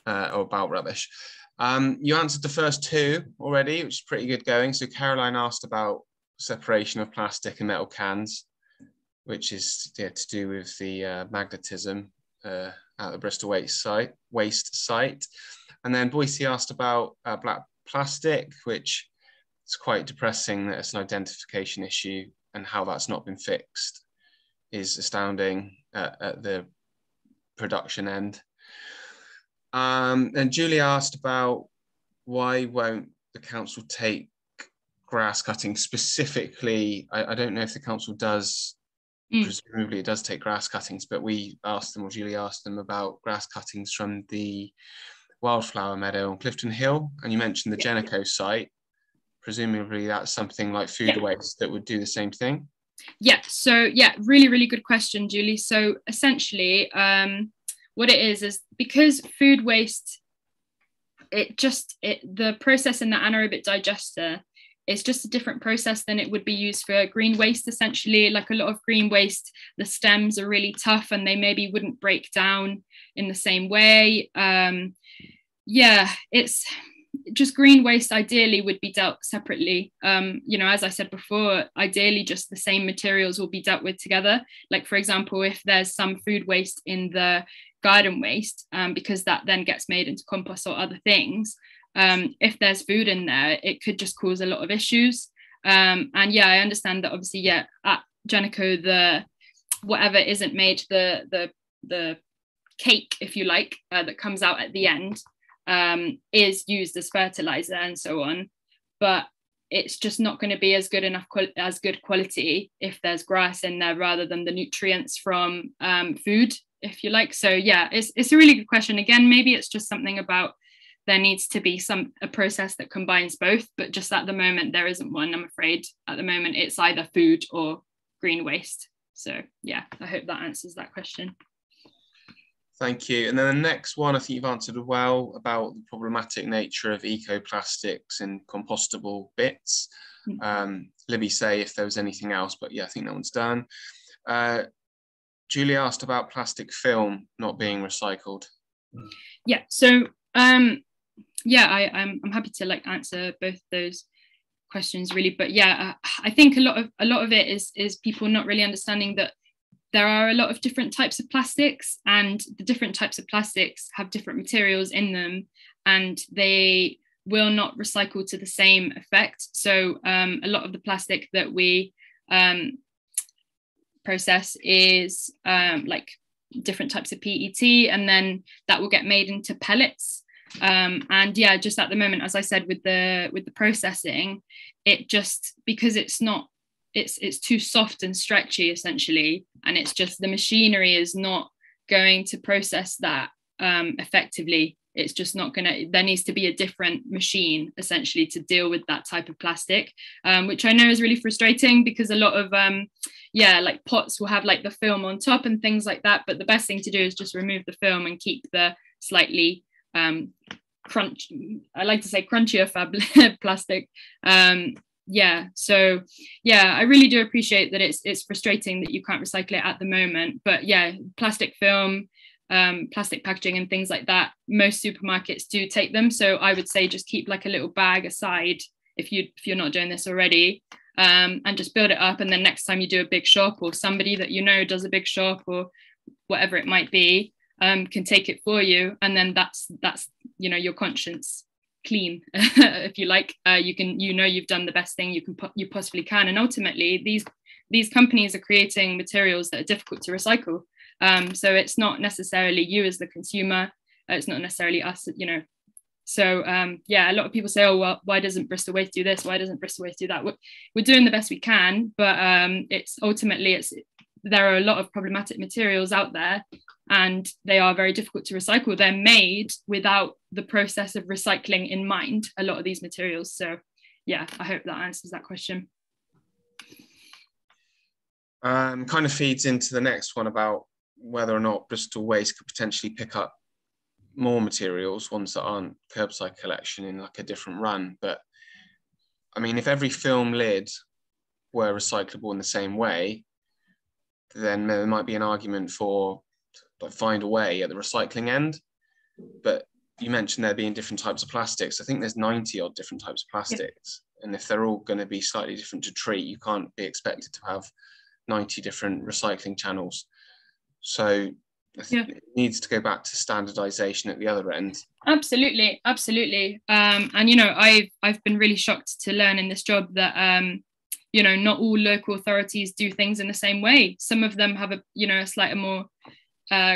or about rubbish. You answered the first 2 already, which is pretty good going. So Caroline asked about separation of plastic and metal cans, which is to do with the magnetism at the Bristol Waste site. And then Boise asked about black plastic, which is quite depressing that it's an identification issue, and how that's not been fixed is astounding at the production end. And Julie asked about why won't the council take grass cutting specifically. I don't know if the council does, presumably it does take grass cuttings, but we asked them, or Julie asked them, about grass cuttings from the wildflower meadow on Clifton Hill, and you mentioned the Genico site. Presumably that's something like food waste that would do the same thing. Yeah, so yeah, really good question, Julie. So essentially what it is because food waste, the process in the anaerobic digester is just a different process than it would be used for green waste. Essentially, like a lot of green waste, the stems are really tough and they maybe wouldn't break down in the same way. Yeah, it's just green waste ideally would be dealt separately. You know, as I said before, ideally just the same materials will be dealt with together. Like, for example, if there's some food waste in the garden waste, because that then gets made into compost or other things, if there's food in there, it could just cause a lot of issues. And yeah, I understand that obviously, yeah, at Genico, the whatever isn't made, the cake, if you like, that comes out at the end, is used as fertilizer and so on, but it's just not going to be as good quality if there's grass in there rather than the nutrients from food, if you like. So yeah, it's a really good question. Again, maybe it's just something about there needs to be a process that combines both, but just at the moment there isn't one, I'm afraid. At the moment it's either food or green waste. So yeah, I hope that answers that question. Thank you. And then the next one, I think you've answered well, about the problematic nature of eco-plastics and compostable bits. Libby say if there was anything else, but yeah, I think that one's done. Julie asked about plastic film not being recycled. Yeah, so yeah, I'm happy to like answer both those questions really, but yeah, I think a lot of it is people not really understanding that there are a lot of different types of plastics, and the different types of plastics have different materials in them, and they will not recycle to the same effect. So a lot of the plastic that we process is like different types of PET, and then that will get made into pellets. And yeah, just at the moment, as I said, with the processing, it just, because it's too soft and stretchy essentially, and it's just the machinery is not going to process that effectively. It's just not gonna, there needs to be a different machine essentially to deal with that type of plastic, which I know is really frustrating, because a lot of yeah, like pots will have like the film on top and things like that, but the best thing to do is just remove the film and keep the slightly crunch, I like to say crunchier plastic. Yeah, so yeah, I really do appreciate that it's frustrating that you can't recycle it at the moment, but yeah, plastic film, plastic packaging and things like that, most supermarkets do take them. So I would say just keep like a little bag aside if you're not doing this already, and just build it up, and then next time you do a big shop, or somebody that you know does a big shop or whatever it might be, can take it for you, and then that's you know, your conscience clean, if you like. You can, you know, you've done the best thing you possibly can, and ultimately these companies are creating materials that are difficult to recycle. So it's not necessarily you as the consumer, it's not necessarily us, you know. So yeah, a lot of people say, oh well, why doesn't Bristol Waste do this, why doesn't Bristol Waste do that? We're doing the best we can, but it's ultimately there are a lot of problematic materials out there, and they are very difficult to recycle. They're made without the process of recycling in mind, a lot of these materials. So yeah, I hope that answers that question. Kind of feeds into the next one about whether or not Bristol Waste could potentially pick up more materials, ones that aren't curbside collection, in like a different run. But I mean, if every film lid were recyclable in the same way, then there might be an argument for like find a way at the recycling end. But you mentioned there being different types of plastics. I think there's 90 odd different types of plastics. Yeah. And if they're all going to be slightly different to treat, you can't be expected to have 90 different recycling channels. So yeah, it needs to go back to standardization at the other end. Absolutely. And you know, I've been really shocked to learn in this job that you know, not all local authorities do things in the same way. Some of them have a slightly more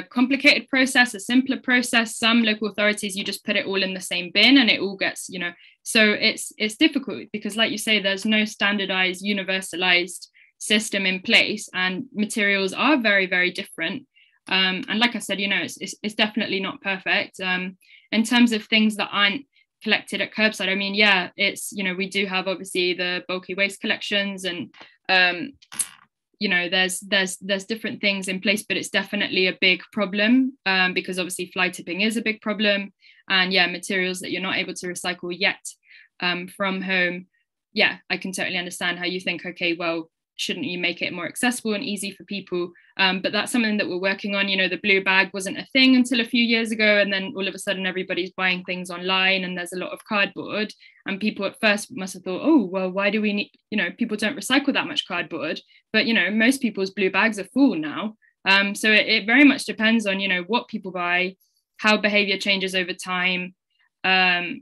complicated process, a simpler process. Some local authorities, you just put it all in the same bin and it all gets, you know, so it's difficult because, like you say, there's no standardized, universalized system in place, and materials are very, very different. And like I said, you know, it's definitely not perfect. In terms of things that aren't collected at curbside, I mean, yeah, it's, you know, we do have obviously the bulky waste collections, and you know, there's different things in place, but it's definitely a big problem, because obviously fly tipping is a big problem, and yeah, materials that you're not able to recycle yet from home. Yeah, I can totally understand how you think, okay, well, shouldn't you make it more accessible and easy for people? But that's something that we're working on. You know, the blue bag wasn't a thing until a few years ago, and then all of a sudden everybody's buying things online and there's a lot of cardboard, and people at first must have thought, oh, well, why do we need, you know, people don't recycle that much cardboard, but you know, most people's blue bags are full now. So it very much depends on, you know, what people buy, how behavior changes over time.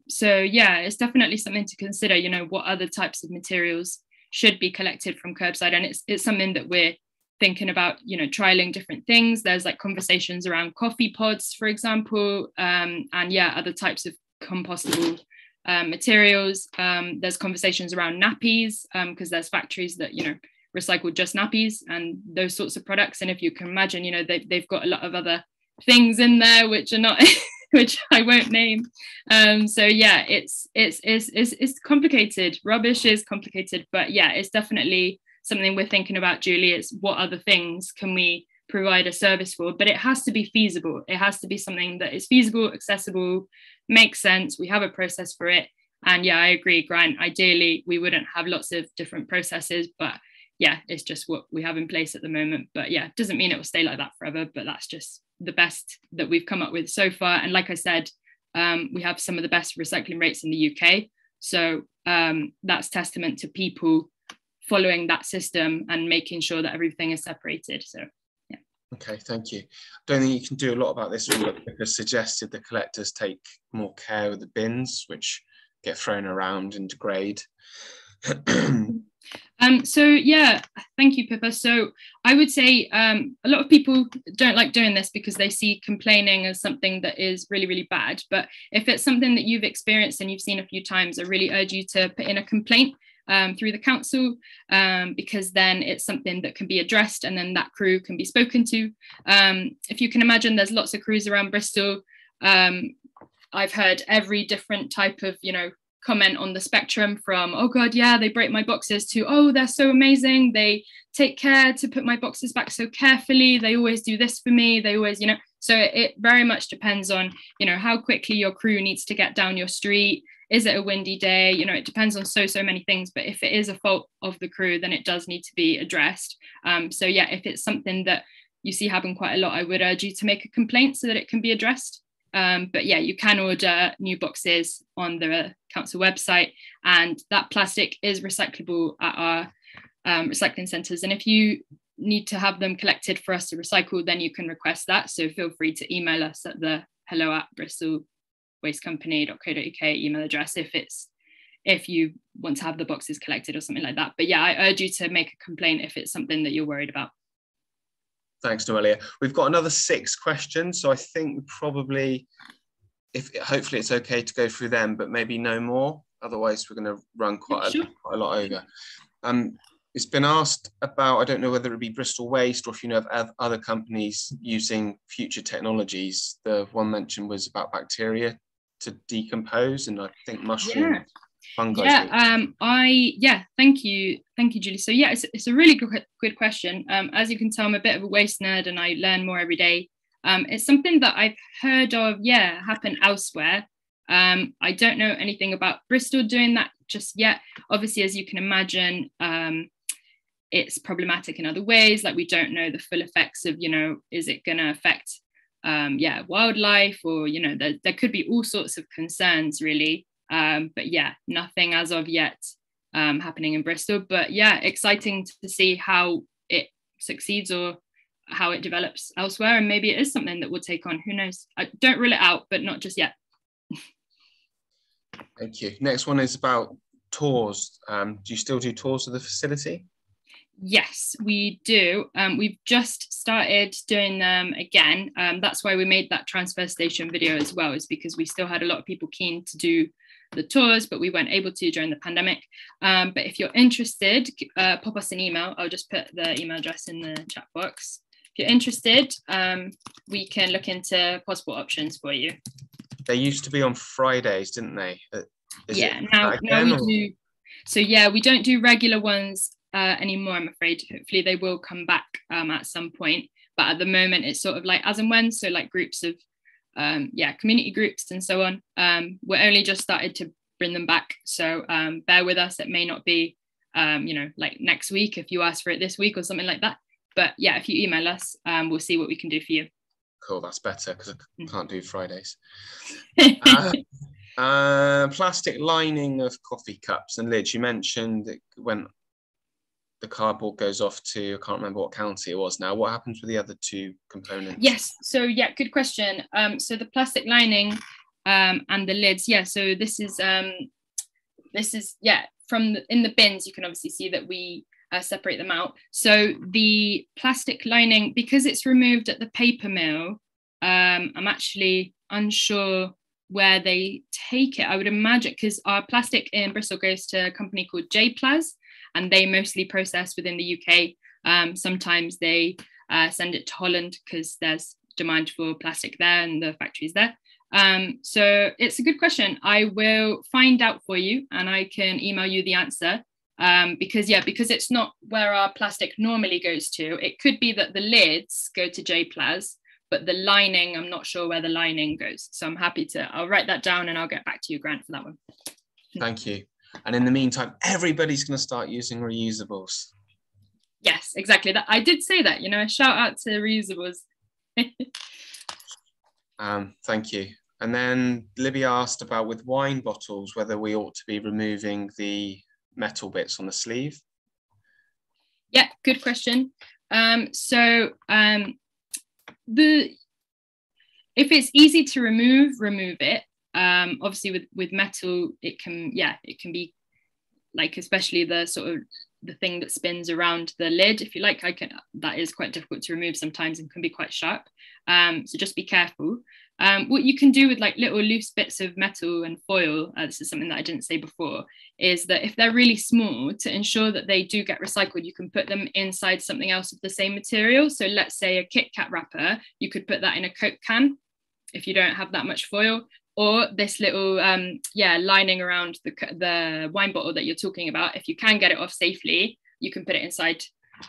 So yeah, it's definitely something to consider, you know, what other types of materials should be collected from curbside, and it's something that we're thinking about, you know, trialing different things. There's like conversations around coffee pods, for example, and yeah, other types of compostable materials. There's conversations around nappies, because there's factories that, you know, recycle just nappies and those sorts of products, and if you can imagine, you know, they've got a lot of other things in there which are not which I won't name. So yeah, it's complicated. Rubbish is complicated, but yeah, it's definitely something we're thinking about, Julie. It's what other things can we provide a service for, but it has to be feasible. It has to be something that is feasible, accessible, makes sense. We have a process for it. And yeah, I agree, Grant. Ideally, we wouldn't have lots of different processes, but yeah, it's just what we have in place at the moment. But yeah, it doesn't mean it will stay like that forever, but that's just the best that we've come up with so far. And like I said, we have some of the best recycling rates in the UK. So that's testament to people following that system and making sure that everything is separated. So yeah. Okay, thank you. I don't think you can do a lot about this one, but because suggested the collectors take more care with the bins, which get thrown around and degrade. So yeah, thank you, Pippa. So I would say a lot of people don't like doing this because they see complaining as something that is really, really bad. But if it's something that you've experienced and you've seen a few times, I really urge you to put in a complaint through the council, because then it's something that can be addressed and then that crew can be spoken to. If you can imagine, there's lots of crews around Bristol. I've heard every different type of, comment on the spectrum, from, oh God, yeah, they break my boxes, to, oh, they're so amazing. They take care to put my boxes back so carefully. They always do this for me. They always, so it very much depends on, how quickly your crew needs to get down your street. Is it a windy day? It depends on so many things. But if it is a fault of the crew, then it does need to be addressed. So yeah, if it's something that you see happen quite a lot, I would urge you to make a complaint so that it can be addressed. But yeah, you can order new boxes on the council website, and that plastic is recyclable at our recycling centres. And if you need to have them collected for us to recycle, then you can request that. So feel free to email us at the hello@bristolwastecompany.co.uk email address if you want to have the boxes collected or something like that. But yeah, I urge you to make a complaint if it's something that you're worried about. Thanks, Noelia. We've got another 6 questions, so I think we probably, hopefully it's okay to go through them, but maybe no more. Otherwise, we're going to run quite a lot over. It's been asked about, I don't know whether it be Bristol Waste or if you know of other companies using future technologies. The one mentioned was about bacteria to decompose, and I think mushrooms. Yeah. Fungi. Thank you, Julie. So yeah, it's a really good question. As you can tell, I'm a bit of a waste nerd and I learn more every day. It's something that I've heard of, happen elsewhere. I don't know anything about Bristol doing that just yet. Obviously, as you can imagine, it's problematic in other ways. Like, we don't know the full effects of, is it going to affect wildlife, or there could be all sorts of concerns really. But yeah, nothing as of yet happening in Bristol. But yeah, exciting to see how it succeeds or how it develops elsewhere. And maybe it is something that we'll take on. Who knows? I don't rule it out, but not just yet. Thank you. Next one is about tours. Do you still do tours of the facility? Yes, we do. We've just started doing them again. That's why we made that transfer station video as well, is because we still had a lot of people keen to do the tours, but we weren't able to during the pandemic. But if you're interested, pop us an email. I'll just put the email address in the chat box. If you're interested, we can look into possible options for you. They used to be on Fridays, didn't they? Now we do. So yeah, we don't do regular ones anymore, I'm afraid. Hopefully they will come back at some point. But at the moment, it's sort of like as and when, so like groups of community groups and so on. We're only just started to bring them back, so bear with us. It may not be like next week if you ask for it this week or something like that. But yeah, if you email us, we'll see what we can do for you. Cool, that's better because I can't do Fridays. Plastic lining of coffee cups and lids. You mentioned that when the cardboard goes off to, I can't remember what county it was now. What happens with the other 2 components? Yes, so yeah, good question. So the plastic lining and the lids, so this is in the bins, you can obviously see that we separate them out. So the plastic lining, because it's removed at the paper mill, I'm actually unsure where they take it. I would imagine, because our plastic in Bristol goes to a company called J-Plas, and they mostly process within the UK. Sometimes they send it to Holland because there's demand for plastic there and the factory's there. So it's a good question. I will find out for you and I can email you the answer. because it's not where our plastic normally goes to. It could be that the lids go to J-Plas, but the lining, I'm not sure where the lining goes. So I'm happy I'll write that down and I'll get back to you, Grant, for that one. Thank you. And in the meantime, everybody's going to start using reusables. Yes, exactly. That I did say that, a shout out to Reusables. Thank you. And then Libby asked about with wine bottles, whether we ought to be removing the metal bits on the sleeve. Yeah, good question. If it's easy to remove it. Obviously with metal, it can be like, especially the sort of the thing that spins around the lid, if you like, that is quite difficult to remove sometimes and can be quite sharp. So just be careful. What you can do with like little loose bits of metal and foil, this is something that I didn't say before, is that if they're really small, to ensure that they do get recycled, you can put them inside something else of the same material. So let's say a Kit Kat wrapper, you could put that in a Coke can if you don't have that much foil, or this little lining around the wine bottle that you're talking about. If you can get it off safely, you can put it inside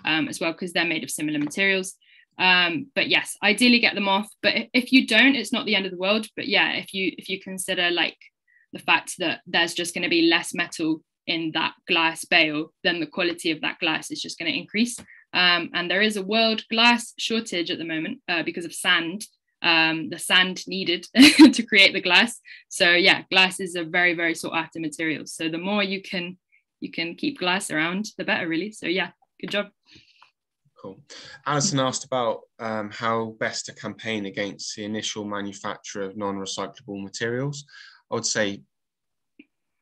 as well, because they're made of similar materials. But yes, ideally get them off. But if you don't, it's not the end of the world. But yeah, if you consider like the fact that there's just going to be less metal in that glass bale, then the quality of that glass is just going to increase. And there is a world glass shortage at the moment because of sand. The sand needed to create the glass. So yeah, glass is a very, very sought after material. So the more you can keep glass around, the better, really. So yeah, good job. Cool. Alison asked about how best to campaign against the initial manufacture of non-recyclable materials. I would say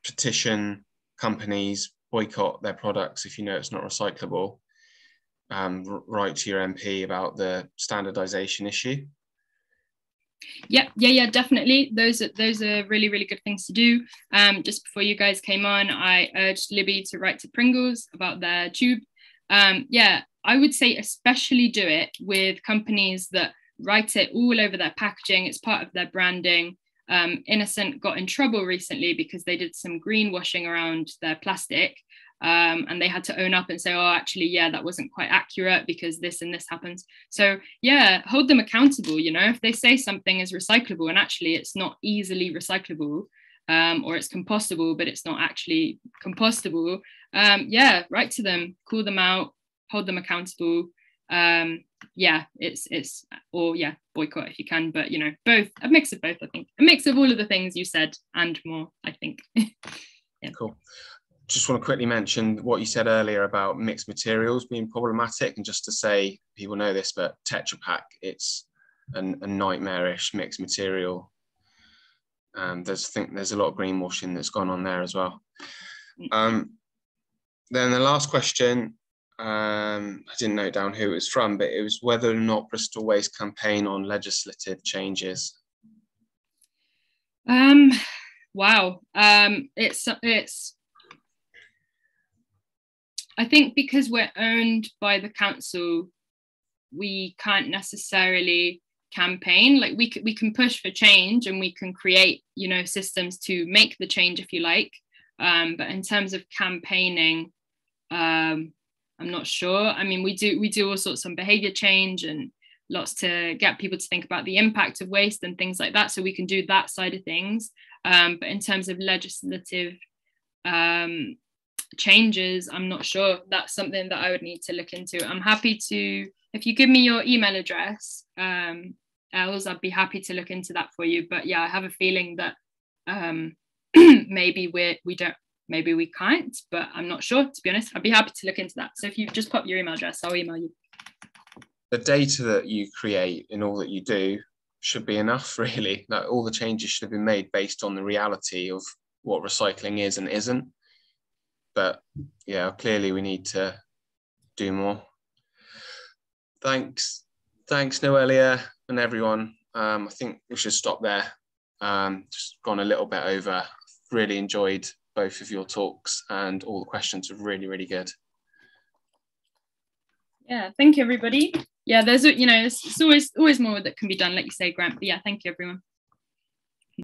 petition companies, boycott their products if you know it's not recyclable. Write to your MP about the standardization issue. Yeah, definitely. Those are really, really good things to do. Just before you guys came on, I urged Libby to write to Pringles about their tube. I would say especially do it with companies that write it all over their packaging. It's part of their branding. Innocent got in trouble recently because they did some greenwashing around their plastic. And they had to own up and say, oh, actually, yeah, that wasn't quite accurate because this and this happens. So yeah, hold them accountable. If they say something is recyclable and actually it's not easily recyclable, or it's compostable, but it's not actually compostable, write to them, call them out, hold them accountable. Boycott if you can, but both, a mix of both, I think, a mix of all of the things you said and more, I think. Yeah. Cool. Just want to quickly mention what you said earlier about mixed materials being problematic, and just to say, people know this, but Tetra Pak, it's a nightmarish mixed material. There's a lot of greenwashing that's gone on there as well. Then the last question, I didn't note down who it was from, but it was whether or not Bristol Waste campaign on legislative changes. Wow. It's I think because we're owned by the council, we can't necessarily campaign. Like we can push for change and we can create, systems to make the change if you like. But in terms of campaigning, I'm not sure. I mean, we do all sorts of behaviour change and lots to get people to think about the impact of waste and things like that. So we can do that side of things. But in terms of legislative changes, I'm not sure. That's something that I would need to look into. I'm happy to, if you give me your email address, Els, I'd be happy to look into that for you. But yeah, I have a feeling that maybe we can't, but I'm not sure, to be honest. I'd be happy to look into that. So if you just pop your email address, I'll email you. The data that you create in all that you do should be enough, really. Like, all the changes should have been made based on the reality of what recycling is and isn't. But yeah, clearly we need to do more. Thanks, Noelia and everyone. I think we should stop there. Just gone a little bit over. Really enjoyed both of your talks, and all the questions are really, really good. Yeah, thank you, everybody. Yeah, there's, it's always more that can be done, like you say, Grant. But yeah, thank you, everyone.